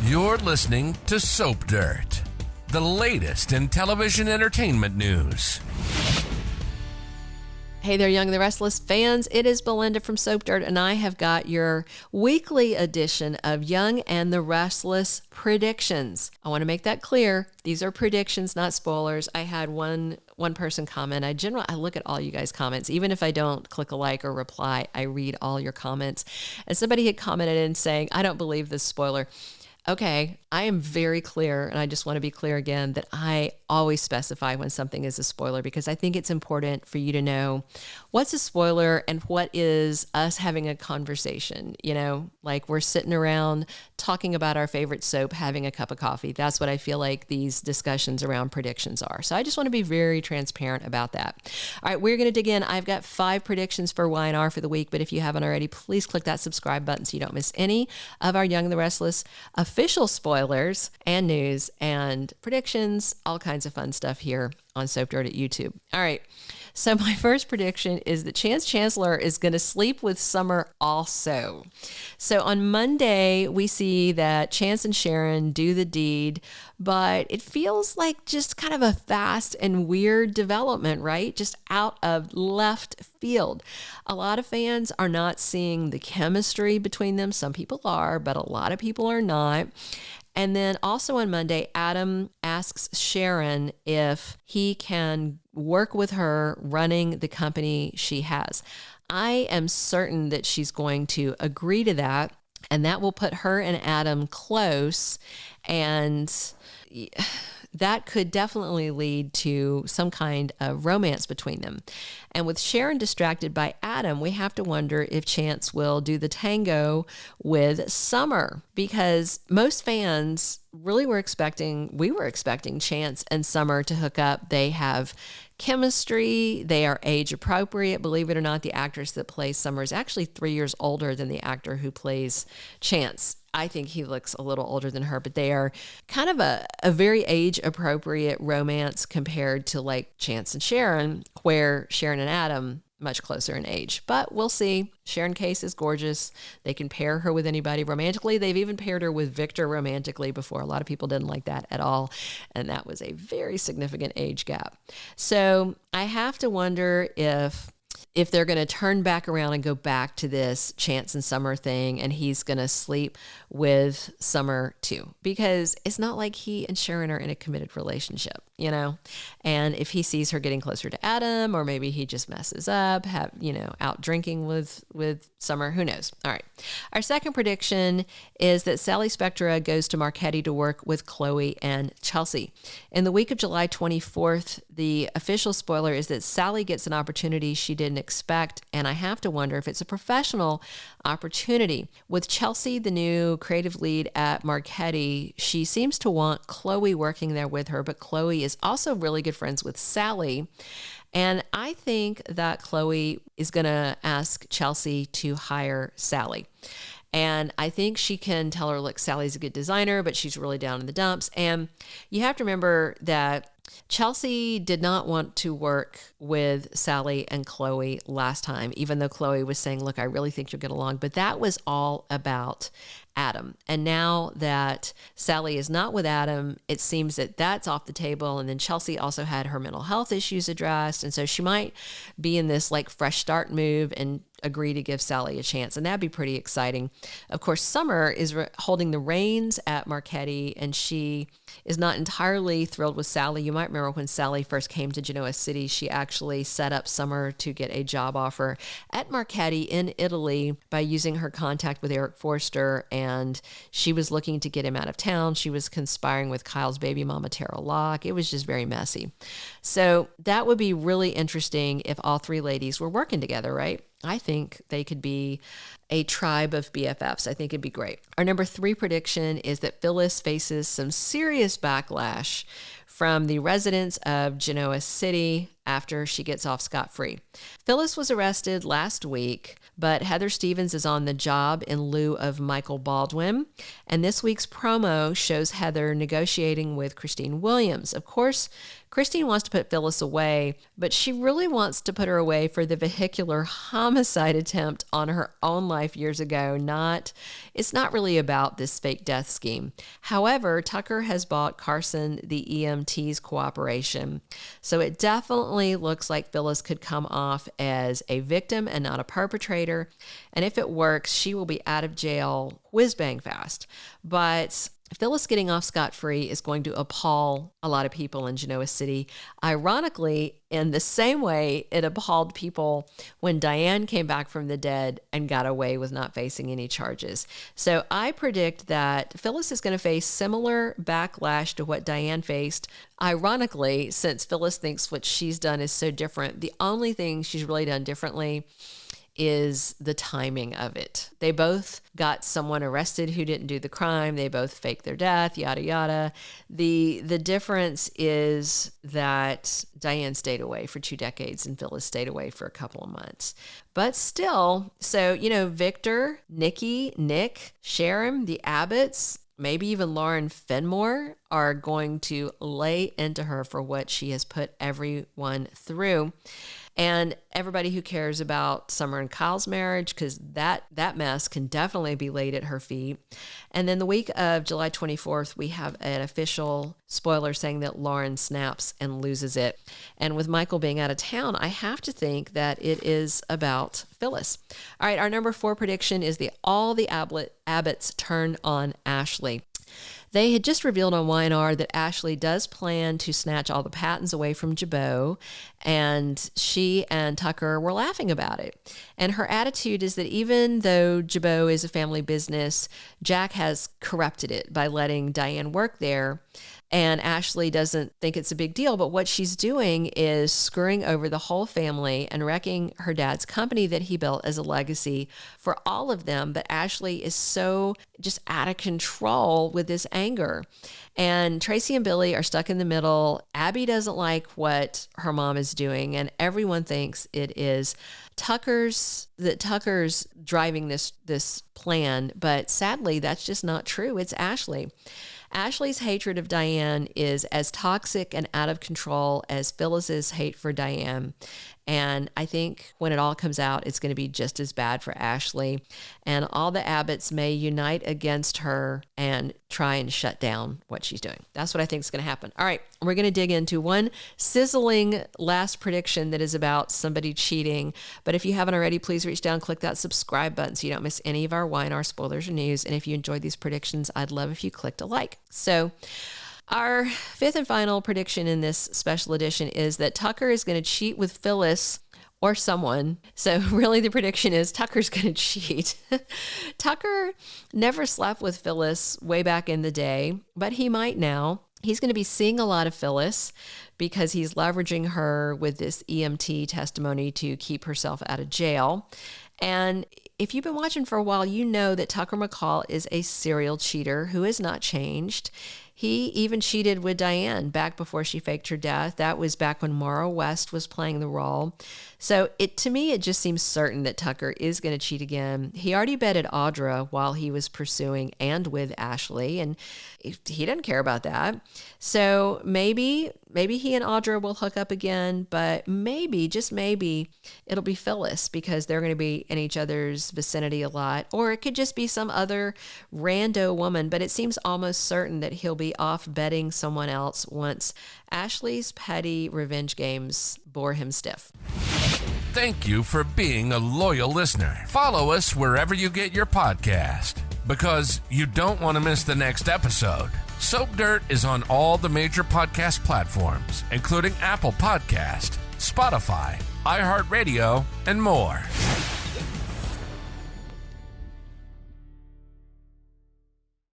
You're listening to Soap Dirt, the latest in television entertainment news. Hey there, Young and the Restless fans. It is Belinda from Soap Dirt, and I have got your weekly edition of Young and the Restless predictions. I want to make that clear. These are predictions, not spoilers. I had one person comment. I look at all you guys' comments. Even if I don't click a like or reply, I read all your comments. And somebody had commented in saying, I don't believe this spoiler. Okay, I am very clear, and I just want to be clear again that I always specify when something is a spoiler because I think it's important for you to know what's a spoiler and what is us having a conversation, like we're sitting around talking about our favorite soap, having a cup of coffee. That's what I feel like these discussions around predictions are. So I just want to be very transparent about that. All right, we're going to dig in. I've got 5 predictions for Y&R for the week, but if you haven't already, please click that subscribe button so you don't miss any of our Young and the Restless official spoilers and news and predictions, all kinds of fun stuff here on Soap Dirt at YouTube. All right. So my first prediction is that Chance Chancellor is going to sleep with Summer also. So on Monday, we see that Chance and Sharon do the deed, but it feels like just kind of a fast and weird development, right? Just out of left field. A lot of fans are not seeing the chemistry between them. Some people are, but a lot of people are not. And then also on Monday, Adam asks Sharon if he can work with her running the company she has. I am certain that she's going to agree to that, and that will put her and Adam close, and that could definitely lead to some kind of romance between them. And with Sharon distracted by Adam, we have to wonder if Chance will do the tango with Summer, because most fans really we were expecting Chance and Summer to hook up. They have chemistry. They are age appropriate. Believe it or not, the actress that plays Summer is actually 3 years older than the actor who plays Chance. I think he looks a little older than her, but they are kind of a very age-appropriate romance compared to like Chance and Sharon, where Sharon and Adam much closer in age. But we'll see. Sharon Case is gorgeous. They can pair her with anybody romantically. They've even paired her with Victor romantically before. A lot of people didn't like that at all, and that was a very significant age gap. So I have to wonder if they're going to turn back around and go back to this Chance and Summer thing, and he's going to sleep with Summer too, because it's not like he and Sharon are in a committed relationship, and if he sees her getting closer to Adam, or maybe he just messes up, out drinking with Summer, who knows? All right. Our second prediction is that Sally Spectra goes to Marquette to work with Chloe and Chelsea. In the week of July 24th, the official spoiler is that Sally gets an opportunity she didn't expect, and I have to wonder if it's a professional opportunity. With Chelsea, the new creative lead at Marquette, she seems to want Chloe working there with her, but Chloe is also really good friends with Sally. And I think that Chloe is going to ask Chelsea to hire Sally. And I think she can tell her, look, Sally's a good designer, but she's really down in the dumps. And you have to remember that Chelsea did not want to work with Sally and Chloe last time, even though Chloe was saying, look, I really think you'll get along. But that was all about Adam. And now that Sally is not with Adam, it seems that that's off the table. And then Chelsea also had her mental health issues addressed. And so she might be in this like fresh start move and agree to give Sally a chance. And that'd be pretty exciting. Of course, Summer is holding the reins at Marquette, and she is not entirely thrilled with Sally. You might remember when Sally first came to Genoa City, she actually set up Summer to get a job offer at Marquette in Italy by using her contact with Eric Forster, and she was looking to get him out of town. She was conspiring with Kyle's baby mama, Tara Locke. It was just very messy. So that would be really interesting if all 3 ladies were working together, right? I think they could be a tribe of BFFs. I think it'd be great. Our number 3 prediction is that Phyllis faces some serious backlash from the residents of Genoa City after she gets off scot-free. Phyllis was arrested last week, but Heather Stevens is on the job in lieu of Michael Baldwin. And this week's promo shows Heather negotiating with Christine Williams. Of course, Christine wants to put Phyllis away, but she really wants to put her away for the vehicular homicide attempt on her own life years ago. It's not really about this fake death scheme. However, Tucker has bought Carson the EMT's cooperation. So it definitely looks like Phyllis could come off as a victim and not a perpetrator. And if it works, she will be out of jail whiz-bang fast. But Phyllis getting off scot-free is going to appall a lot of people in Genoa City. Ironically, in the same way it appalled people when Diane came back from the dead and got away with not facing any charges. So I predict that Phyllis is going to face similar backlash to what Diane faced. Ironically, since Phyllis thinks what she's done is so different, the only thing she's really done differently is the timing of it. They both got someone arrested who didn't do the crime. They both faked their death, yada, yada. The difference is that Diane stayed away for 2 decades and Phyllis stayed away for a couple of months. But still, so, Victor, Nikki, Nick, Sharon, the Abbotts, maybe even Lauren Fenmore are going to lay into her for what she has put everyone through. And everybody who cares about Summer and Kyle's marriage, because that mess can definitely be laid at her feet. And then the week of July 24th, we have an official spoiler saying that Lauren snaps and loses it. And with Michael being out of town, I have to think that it is about Phyllis. All right, our number 4 prediction is all the Abbotts turn on Ashley. They had just revealed on Y&R that Ashley does plan to snatch all the patents away from Jabot, and she and Tucker were laughing about it. And her attitude is that even though Jabot is a family business, Jack has corrupted it by letting Diane work there. And Ashley doesn't think it's a big deal, but what she's doing is screwing over the whole family and wrecking her dad's company that he built as a legacy for all of them. But Ashley is so just out of control with this anger. And Tracy and Billy are stuck in the middle. Abby doesn't like what her mom is doing, and everyone thinks it is Tucker's driving this plan. But sadly, that's just not true. It's Ashley. Ashley's hatred of Diane is as toxic and out of control as Phyllis's hate for Diane. And I think when it all comes out, it's going to be just as bad for Ashley. And all the Abbotts may unite against her and try and shut down what she's doing. That's what I think is going to happen. All right, we're going to dig into one sizzling last prediction that is about somebody cheating. But if you haven't already, please reach down, click that subscribe button so you don't miss any of our Y&R spoilers or news. And if you enjoyed these predictions, I'd love if you clicked a like. So our 5th and final prediction in this special edition is that Tucker is going to cheat with Phyllis or someone. So really the prediction is Tucker's going to cheat. Tucker never slept with Phyllis way back in the day, but he might now. He's going to be seeing a lot of Phyllis because he's leveraging her with this EMT testimony to keep herself out of jail. And if you've been watching for a while, you know that Tucker McCall is a serial cheater who has not changed. He even cheated with Diane back before she faked her death. That was back when Maura West was playing the role. So to me, it just seems certain that Tucker is going to cheat again. He already betted Audra while he was pursuing and with Ashley, and he doesn't care about that. So maybe he and Audra will hook up again, but maybe, just maybe, it'll be Phyllis because they're going to be in each other's vicinity a lot. Or it could just be some other rando woman, but it seems almost certain that he'll be off betting someone else once Ashley's petty revenge games bore him stiff. Thank you for being a loyal listener. Follow us wherever you get your podcast, because you don't want to miss the next episode. Soap Dirt is on all the major podcast platforms, including Apple Podcast, Spotify, iHeartRadio, and more.